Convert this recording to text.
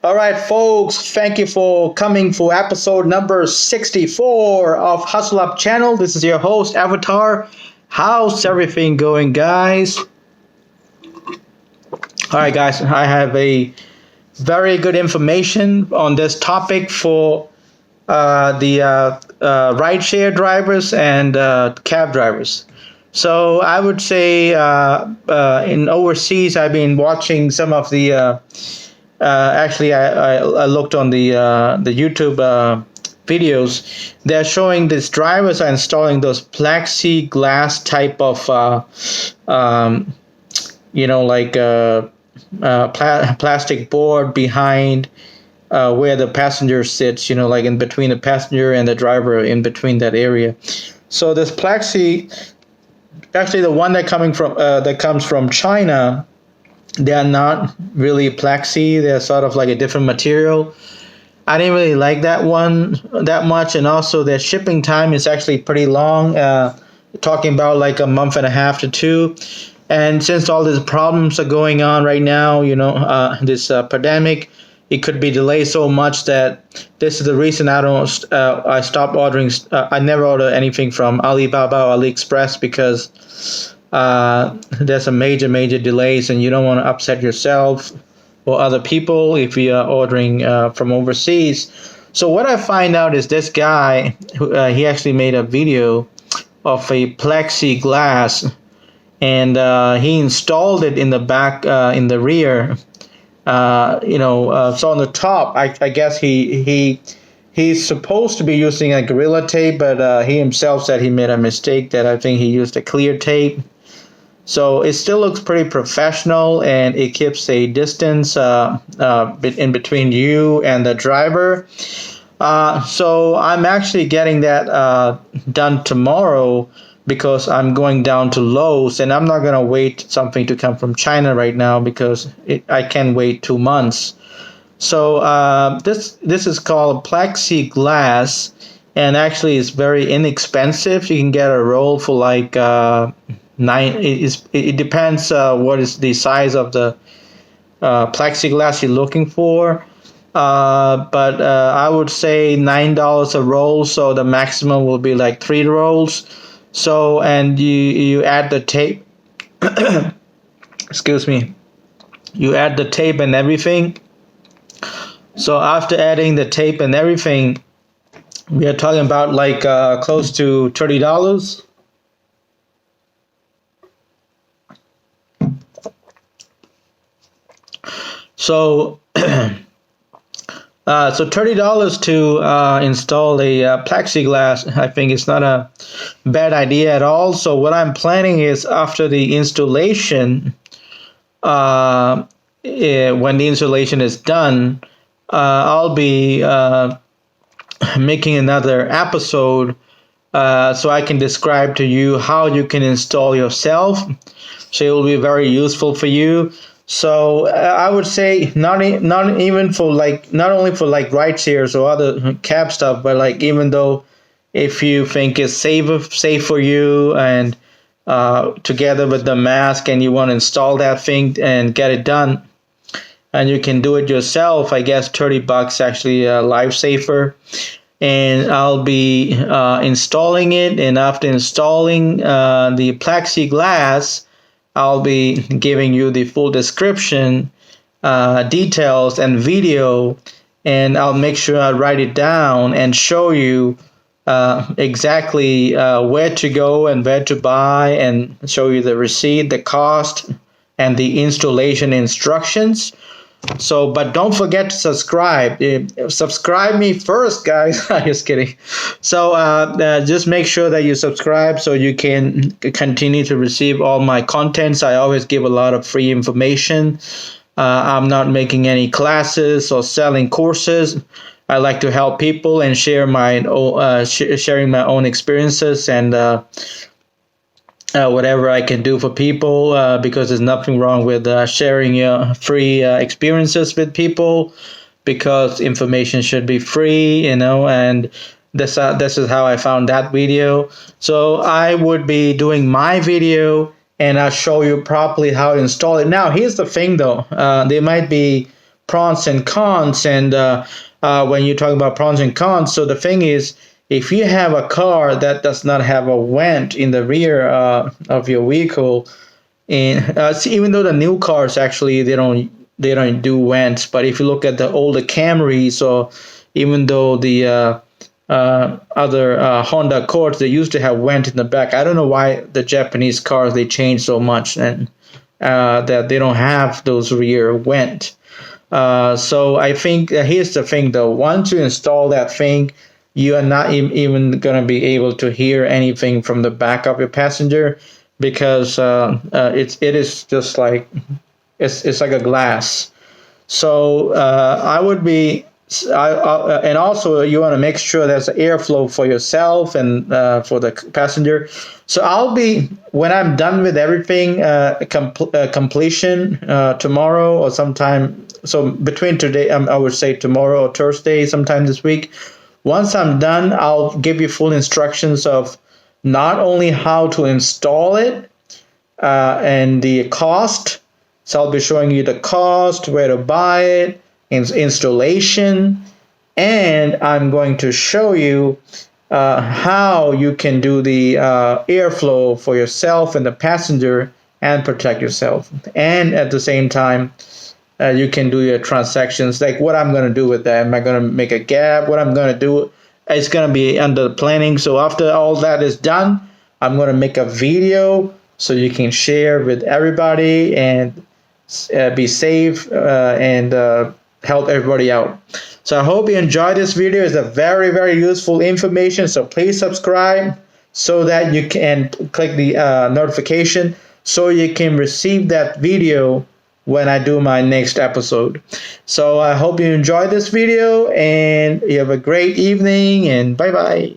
All right, folks, thank you for coming for episode number 64 of Hustle Up channel. This is your host, Avatar. How's everything going, guys? All right, guys, I have a very good information on this topic for the rideshare drivers and cab drivers. So I would say in overseas, I've been watching some of the actually, I looked on the YouTube videos. They're showing these drivers are installing those plexiglass type of, plastic board behind where the passenger sits. Like in between the passenger and the driver, in between that area. So this plexi, actually, the one that comes from China. They are not really plexi. They're sort of like a different material. I didn't really like that one that much, and also their shipping time is actually pretty long. Talking about like a month and a half to 2. And since all these problems are going on right now, this pandemic, it could be delayed so much that this is the reason I stopped ordering. I never order anything from Alibaba or AliExpress because there's some major delays, and you don't want to upset yourself or other people if you are ordering from overseas. So what I find out is this guy, he actually made a video of a plexiglass, and he installed it in the back, in the rear. So on the top, I guess he's supposed to be using a Gorilla Tape, but he himself said he made a mistake, that I think he used a clear tape. So it still looks pretty professional, and it keeps a distance in between you and the driver. So I'm actually getting that done tomorrow because I'm going down to Lowe's, and I'm not going to wait something to come from China right now because I can wait 2 months. So this is called plexiglass, and actually it's very inexpensive. You can get a roll for like it depends what is the size of the plexiglass you're looking for, but I would say $9 a roll, so the maximum will be like 3 rolls. So, and you add the tape excuse me, you add the tape and everything. So after adding the tape and everything, we are talking about like close to $30. So, so $30 to install a plexiglass, I think it's not a bad idea at all. So what I'm planning is after the installation, when the installation is done, I'll be making another episode so I can describe to you how you can install yourself. So it will be very useful for you. So I would say not only for like rideshares or other cab stuff, but like even though if you think it's safe for you, and together with the mask, and you want to install that thing and get it done, and you can do it yourself, I guess $30 actually a lifesaver. And I'll be installing it, and after installing the plexiglass, I'll be giving you the full description, details, and video, and I'll make sure I write it down and show you exactly where to go and where to buy, and show you the receipt, the cost, and the installation instructions. So, but don't forget to subscribe. Subscribe me first, guys. Just kidding. So just make sure that you subscribe so you can continue to receive all my contents. I always give a lot of free information. I'm not making any classes or selling courses. I like to help people and share sharing my own experiences and whatever I can do for people, because there's nothing wrong with sharing your free experiences with people, because information should be free, and this is how I found that video. So I would be doing my video, and I'll show you properly how to install it. Now, here's the thing though, there might be pros and cons, and when you talk about pros and cons, so the thing is, if you have a car that does not have a vent in the rear of your vehicle, and even though the new cars actually they don't do vents, but if you look at the older Camrys, or even though the other Honda Accords, they used to have vent in the back. I don't know why the Japanese cars they changed so much, and that they don't have those rear vent. So I think here's the thing though. Once you install that thing, you are not even going to be able to hear anything from the back of your passenger, because it is just like it's like a glass. So I would be, and also you want to make sure there's airflow for yourself and for the passenger. So I'll be, when I'm done with everything, completion tomorrow or sometime. So between today, I would say tomorrow or Thursday, sometime this week. Once I'm done, I'll give you full instructions of not only how to install it and the cost. So I'll be showing you the cost, where to buy it, installation, and I'm going to show you how you can do the airflow for yourself and the passenger and protect yourself. And at the same time, you can do your transactions, like what I'm going to do with that. Am I going to make a gap? What I'm going to do, it's going to be under planning. So after all that is done, I'm going to make a video so you can share with everybody and be safe and help everybody out. So I hope you enjoyed this video. It's a very, very useful information. So please subscribe so that you can click the notification so you can receive that video when I do my next episode. So I hope you enjoyed this video, and you have a great evening, and bye bye.